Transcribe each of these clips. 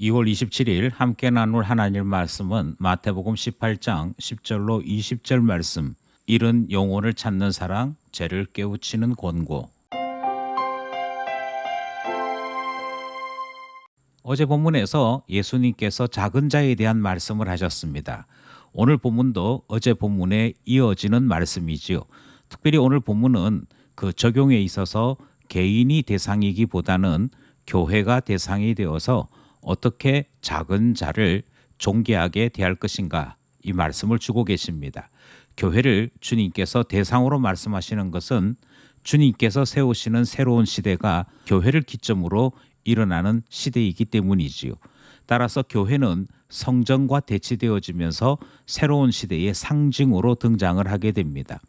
2월 27일 함께 나눌 하나님 말씀은 마태복음 18장 10절로 20절 말씀. 잃은 영혼을 찾는 사랑, 죄를 깨우치는 권고. 어제 본문에서 예수님께서 작은 자에 대한 말씀을 하셨습니다. 오늘 본문도 어제 본문에 이어지는 말씀이지요. 특별히 오늘 본문은 그 적용에 있어서 개인이 대상이기보다는 교회가 대상이 되어서 어떻게 작은 자를 존귀하게 대할 것인가, 이 말씀을 주고 계십니다. 교회를 주님께서 대상으로 말씀하시는 것은 주님께서 세우시는 새로운 시대가 교회를 기점으로 일어나는 시대이기 때문이지요. 따라서 교회는 성전과 대치되어지면서 새로운 시대의 상징으로 등장을 하게 됩니다.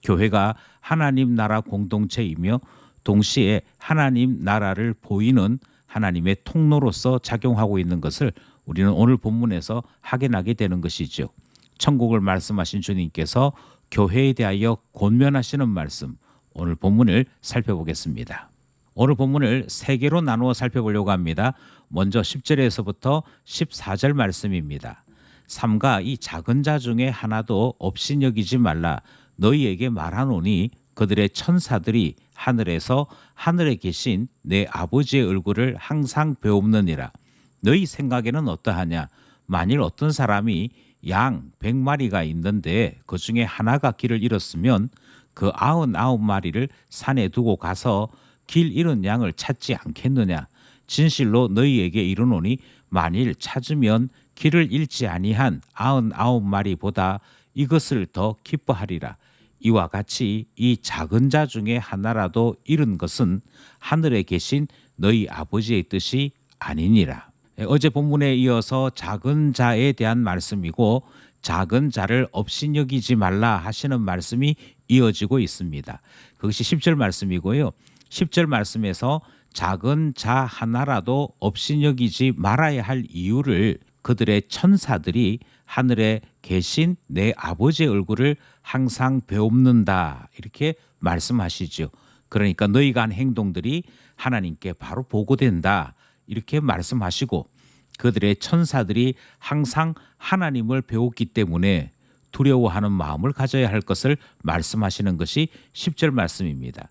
교회가 하나님 나라 공동체이며 동시에 하나님 나라를 보이는 하나님의 통로로서 작용하고 있는 것을 우리는 오늘 본문에서 확인하게 되는 것이죠. 천국을 말씀하신 주님께서 교회에 대하여 권면하시는 말씀, 오늘 본문을 살펴보겠습니다. 오늘 본문을 세 개로 나누어 살펴보려고 합니다. 먼저 10절에서부터 14절 말씀입니다. 삼가 이 작은 자 중에 하나도 없이 여기지 말라. 너희에게 말하노니 그들의 천사들이 하늘에서 하늘에 계신 내 아버지의 얼굴을 항상 배웁느니라. 너희 생각에는 어떠하냐? 만일 어떤 사람이 양 100마리가 있는데 그 중에 하나가 길을 잃었으면 그 99마리를 산에 두고 가서 길 잃은 양을 찾지 않겠느냐? 진실로 너희에게 이르노니 만일 찾으면 길을 잃지 아니한 99마리보다 이것을 더 기뻐하리라. 이와 같이 이 작은 자 중에 하나라도 잃은 것은 하늘에 계신 너희 아버지의 뜻이 아니니라. 어제 본문에 이어서 작은 자에 대한 말씀이고 작은 자를 없이 여기지 말라 하시는 말씀이 이어지고 있습니다. 그것이 10절 말씀이고요. 10절 말씀에서 작은 자 하나라도 없이 여기지 말아야 할 이유를 그들의 천사들이 하늘에 계신 내 아버지의 얼굴을 항상 배웁는다, 이렇게 말씀하시죠. 그러니까 너희가 한 행동들이 하나님께 바로 보고된다, 이렇게 말씀하시고 그들의 천사들이 항상 하나님을 배웠기 때문에 두려워하는 마음을 가져야 할 것을 말씀하시는 것이 10절 말씀입니다.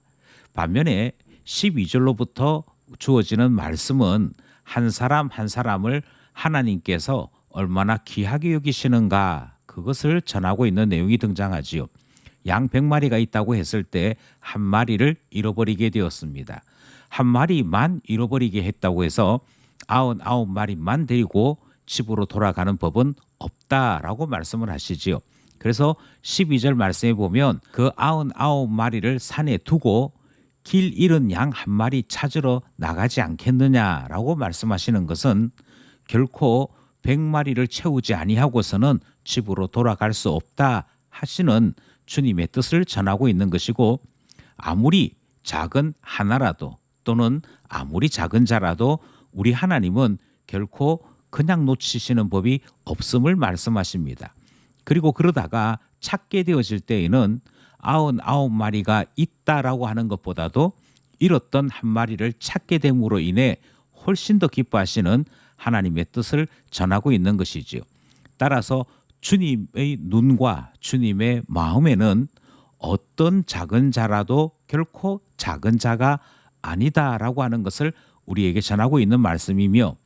반면에 12절로부터 주어지는 말씀은 한 사람 한 사람을 하나님께서 얼마나 귀하게 여기시는가, 그것을 전하고 있는 내용이 등장하지요. 양 100마리가 있다고 했을 때 한 마리를 잃어버리게 되었습니다. 한 마리만 잃어버리게 했다고 해서 99마리만 데리고 집으로 돌아가는 법은 없다라고 말씀을 하시지요. 그래서 12절 말씀에 보면 그 99마리를 산에 두고 길 잃은 양 한 마리 찾으러 나가지 않겠느냐라고 말씀하시는 것은 결코 100마리를 채우지 아니하고서는 집으로 돌아갈 수 없다 하시는 주님의 뜻을 전하고 있는 것이고, 아무리 작은 하나라도 또는 아무리 작은 자라도 우리 하나님은 결코 그냥 놓치시는 법이 없음을 말씀하십니다. 그리고 그러다가 찾게 되어질 때에는 99마리가 있다라고 하는 것보다도 잃었던 한 마리를 찾게 됨으로 인해 훨씬 더 기뻐하시는 하나님의 뜻을 전하고 있는 것이지요. 따라서 주님의 눈과 주님의 마음에는 어떤 작은 자라도 결코 작은 자가 아니다라고 하는 것을 우리에게 전하고 있는 말씀이며,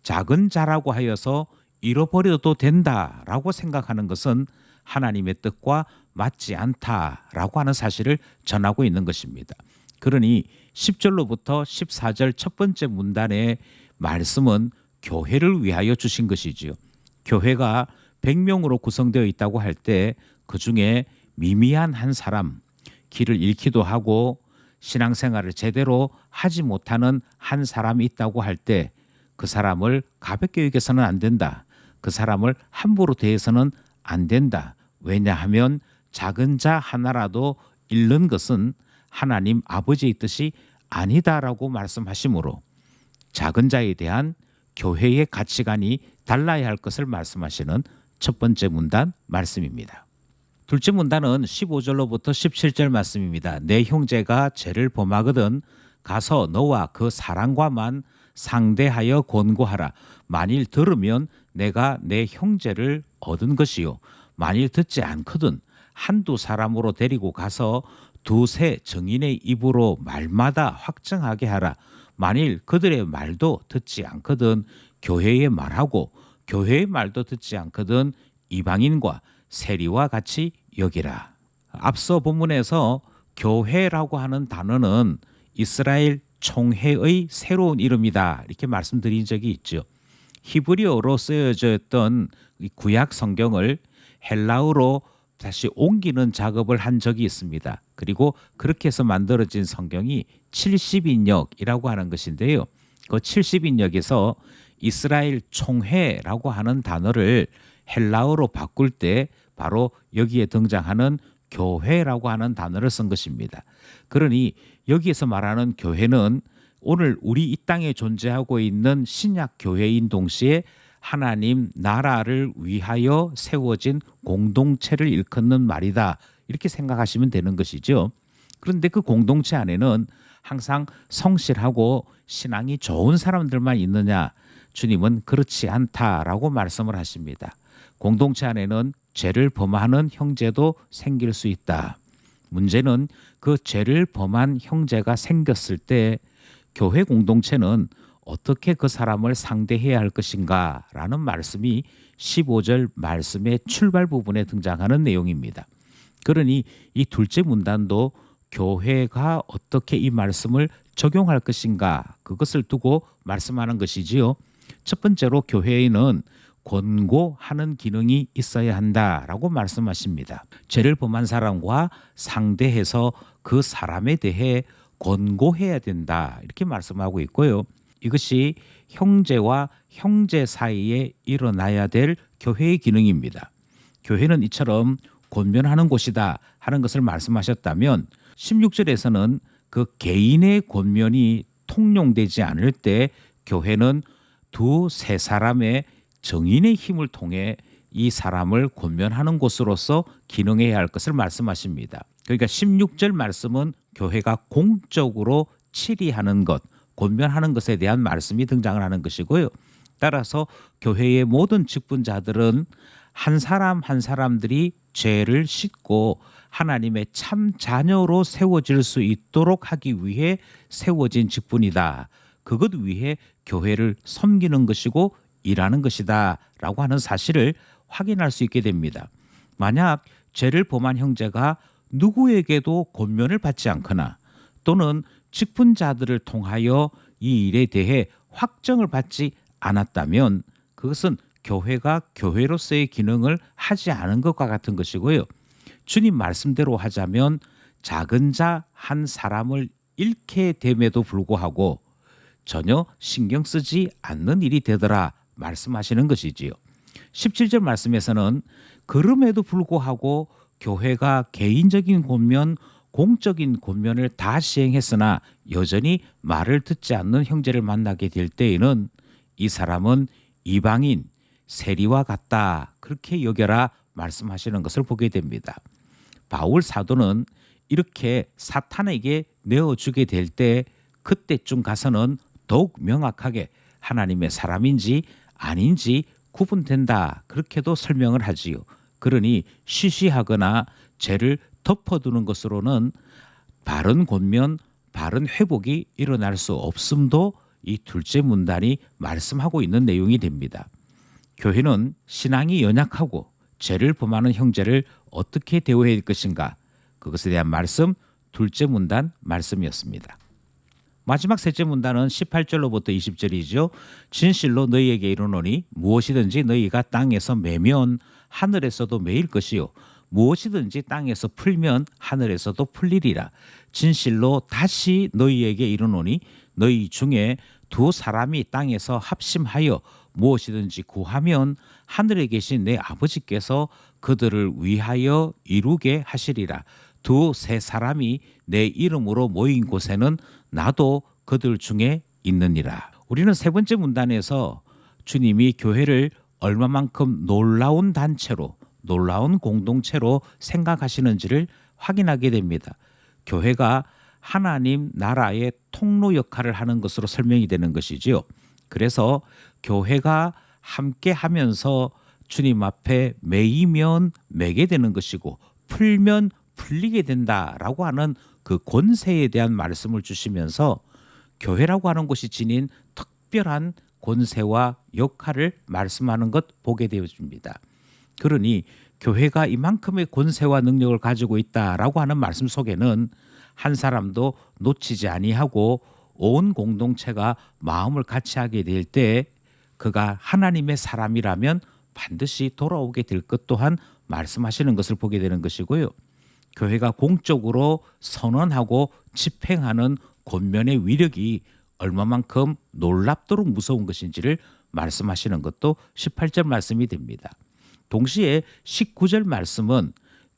작은 자라고 하여서 잃어버려도 된다라고 생각하는 것은 하나님의 뜻과 맞지 않다라고 하는 사실을 전하고 있는 것입니다. 그러니 10절로부터 14절 첫 번째 문단의 말씀은 교회를 위하여 주신 것이지요. 교회가 100명으로 구성되어 있다고 할 때 그중에 미미한 한 사람, 길을 잃기도 하고 신앙생활을 제대로 하지 못하는 한 사람이 있다고 할 때 그 사람을 가볍게 여겨서는 안 된다. 그 사람을 함부로 대해서는 안 된다. 왜냐하면 작은 자 하나라도 잃는 것은 하나님 아버지의 뜻이 아니다라고 말씀하시므로 작은 자에 대한 교회의 가치관이 달라야 할 것을 말씀하시는 첫 번째 문단 말씀입니다. 둘째 문단은 15절로부터 17절 말씀입니다. 내 형제가 죄를 범하거든 가서 너와 그 사랑과만 상대하여 권고하라. 만일 들으면 내가 내 형제를 얻은 것이요. 만일 듣지 않거든 한두 사람으로 데리고 가서 두세 증인의 입으로 말마다 확증하게 하라. 만일 그들의 말도 듣지 않거든 교회의 말하고 교회의 말도 듣지 않거든 이방인과 세리와 같이 여기라. 앞서 본문에서 교회라고 하는 단어는 이스라엘 총회의 새로운 이름이다 이렇게 말씀드린 적이 있죠. 히브리어로 쓰여져 있던 구약 성경을 헬라어로 다시 옮기는 작업을 한 적이 있습니다. 그리고 그렇게 해서 만들어진 성경이 70인역이라고 하는 것인데요. 그 70인역에서 이스라엘 총회라고 하는 단어를 헬라어로 바꿀 때 바로 여기에 등장하는 교회라고 하는 단어를 쓴 것입니다. 그러니 여기에서 말하는 교회는 오늘 우리 이 땅에 존재하고 있는 신약 교회인 동시에 하나님 나라를 위하여 세워진 공동체를 일컫는 말이다. 이렇게 생각하시면 되는 것이죠. 그런데 그 공동체 안에는 항상 성실하고 신앙이 좋은 사람들만 있느냐? 주님은 그렇지 않다라고 말씀을 하십니다. 공동체 안에는 죄를 범하는 형제도 생길 수 있다. 문제는 그 죄를 범한 형제가 생겼을 때 교회 공동체는 어떻게 그 사람을 상대해야 할 것인가 라는 말씀이 15절 말씀의 출발 부분에 등장하는 내용입니다. 그러니 이 둘째 문단도 교회가 어떻게 이 말씀을 적용할 것인가 그것을 두고 말씀하는 것이지요. 첫 번째로 교회에는 권고하는 기능이 있어야 한다라고 말씀하십니다. 죄를 범한 사람과 상대해서 그 사람에 대해 권고해야 된다 이렇게 말씀하고 있고요. 이것이 형제와 형제 사이에 일어나야 될 교회의 기능입니다. 교회는 이처럼 권면하는 곳이다 하는 것을 말씀하셨다면 16절에서는 그 개인의 권면이 통용되지 않을 때 교회는 두세 사람의 정인의 힘을 통해 이 사람을 권면하는 곳으로서 기능해야 할 것을 말씀하십니다. 그러니까 16절 말씀은 교회가 공적으로 치리하는 것, 권면하는 것에 대한 말씀이 등장을 하는 것이고요. 따라서 교회의 모든 직분자들은 한 사람 한 사람들이 죄를 씻고 하나님의 참 자녀로 세워질 수 있도록 하기 위해 세워진 직분이다. 그것 위해 교회를 섬기는 것이고 일하는 것이다 라고 하는 사실을 확인할 수 있게 됩니다. 만약 죄를 범한 형제가 누구에게도 권면을 받지 않거나 또는 직분자들을 통하여 이 일에 대해 확정을 받지 않았다면 그것은 교회가 교회로서의 기능을 하지 않은 것과 같은 것이고요. 주님 말씀대로 하자면 작은 자 한 사람을 잃게 됨에도 불구하고 전혀 신경 쓰지 않는 일이 되더라 말씀하시는 것이지요. 17절 말씀에서는 그럼에도 불구하고 교회가 개인적인 권면, 공적인 권면을 다 시행했으나 여전히 말을 듣지 않는 형제를 만나게 될 때에는 이 사람은 이방인, 세리와 같다 그렇게 여겨라 말씀하시는 것을 보게 됩니다. 바울 사도는 이렇게 사탄에게 내어주게 될 때 그때쯤 가서는 더욱 명확하게 하나님의 사람인지 아닌지 구분된다 그렇게도 설명을 하지요. 그러니 쉬쉬하거나 죄를 덮어두는 것으로는 바른 권면, 바른 회복이 일어날 수 없음도 이 둘째 문단이 말씀하고 있는 내용이 됩니다. 교회는 신앙이 연약하고 죄를 범하는 형제를 어떻게 대우해야 할 것인가 그것에 대한 말씀 둘째 문단 말씀이었습니다. 마지막 셋째 문단은 18절로부터 20절이죠. 진실로 너희에게 이르노니 무엇이든지 너희가 땅에서 매면 하늘에서도 매일 것이요 무엇이든지 땅에서 풀면 하늘에서도 풀리리라. 진실로 다시 너희에게 이르노니 너희 중에 두 사람이 땅에서 합심하여 무엇이든지 구하면 하늘에 계신 내 아버지께서 그들을 위하여 이루게 하시리라. 두세 사람이 내 이름으로 모인 곳에는 나도 그들 중에 있느니라. 우리는 세 번째 문단에서 주님이 교회를 얼마만큼 놀라운 단체로 놀라운 공동체로 생각하시는지를 확인하게 됩니다. 교회가 하나님 나라의 통로 역할을 하는 것으로 설명이 되는 것이지요. 그래서 교회가 함께 하면서 주님 앞에 매이면 매게 되는 것이고 풀면 풀리게 된다라고 하는 그 권세에 대한 말씀을 주시면서 교회라고 하는 곳이 지닌 특별한 권세와 역할을 말씀하는 것 보게 되어집니다. 그러니 교회가 이만큼의 권세와 능력을 가지고 있다라고 하는 말씀 속에는 한 사람도 놓치지 아니하고 온 공동체가 마음을 같이 하게 될 때 그가 하나님의 사람이라면 반드시 돌아오게 될 것 또한 말씀하시는 것을 보게 되는 것이고요. 교회가 공적으로 선언하고 집행하는 권면의 위력이 얼마만큼 놀랍도록 무서운 것인지를 말씀하시는 것도 18절 말씀이 됩니다. 동시에 19절 말씀은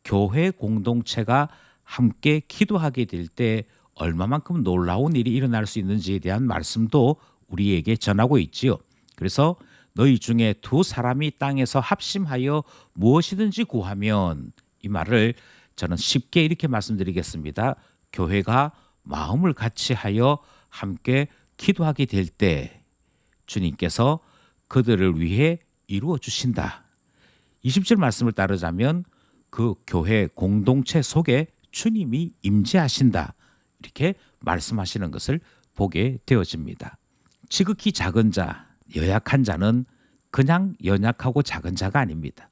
교회 공동체가 함께 기도하게 될 때 얼마만큼 놀라운 일이 일어날 수 있는지에 대한 말씀도 우리에게 전하고 있지요. 그래서 너희 중에 두 사람이 땅에서 합심하여 무엇이든지 구하면, 이 말을 저는 쉽게 이렇게 말씀드리겠습니다. 교회가 마음을 같이 하여 함께 기도하게 될 때 주님께서 그들을 위해 이루어 주신다. 20절 말씀을 따르자면 그 교회 공동체 속에 주님이 임재하신다. 이렇게 말씀하시는 것을 보게 되어집니다. 지극히 작은 자, 연약한 자는 그냥 연약하고 작은 자가 아닙니다.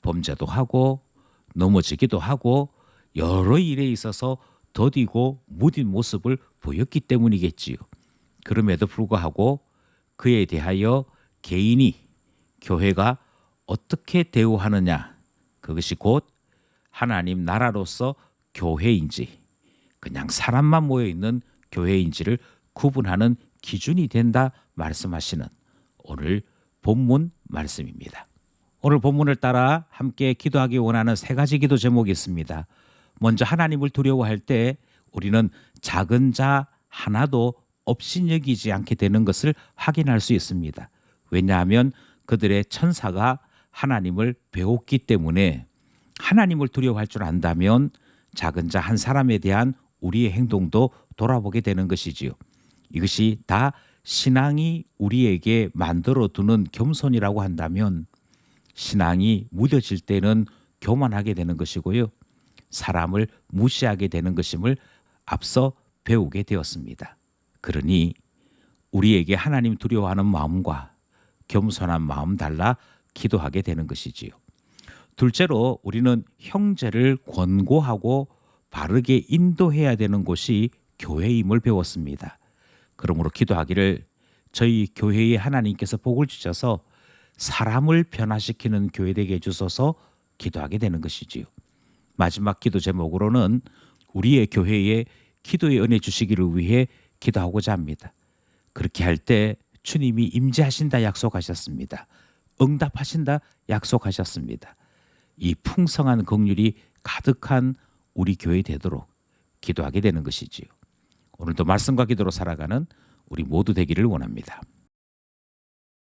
범죄도 하고 넘어지기도 하고 여러 일에 있어서 더디고 무딘 모습을 보였기 때문이겠지요. 그럼에도 불구하고 그에 대하여 개인이, 교회가 어떻게 대우하느냐, 그것이 곧 하나님 나라로서 교회인지 그냥 사람만 모여있는 교회인지를 구분하는 기준이 된다 말씀하시는 오늘 본문 말씀입니다. 오늘 본문을 따라 함께 기도하기 원하는 세 가지 기도 제목이 있습니다. 먼저 하나님을 두려워할 때 우리는 작은 자 하나도 업신여기지 않게 되는 것을 확인할 수 있습니다. 왜냐하면 그들의 천사가 하나님을 배웠기 때문에 하나님을 두려워할 줄 안다면 작은 자 한 사람에 대한 우리의 행동도 돌아보게 되는 것이지요. 이것이 다 신앙이 우리에게 만들어두는 겸손이라고 한다면 신앙이 무뎌질 때는 교만하게 되는 것이고요. 사람을 무시하게 되는 것임을 앞서 배우게 되었습니다. 그러니 우리에게 하나님 두려워하는 마음과 겸손한 마음 달라 기도하게 되는 것이지요. 둘째로 우리는 형제를 권고하고 바르게 인도해야 되는 곳이 교회임을 배웠습니다. 그러므로 기도하기를 저희 교회에 하나님께서 복을 주셔서 사람을 변화시키는 교회 되게 해주소서 기도하게 되는 것이지요. 마지막 기도 제목으로는 우리의 교회에 기도의 은혜 주시기를 위해 기도하고자 합니다. 그렇게 할 때 주님이 임재하신다 약속하셨습니다. 응답하신다 약속하셨습니다. 이 풍성한 긍휼이 가득한 우리 교회 되도록 기도하게 되는 것이지요. 오늘도 말씀과 기도로 살아가는 우리 모두 되기를 원합니다.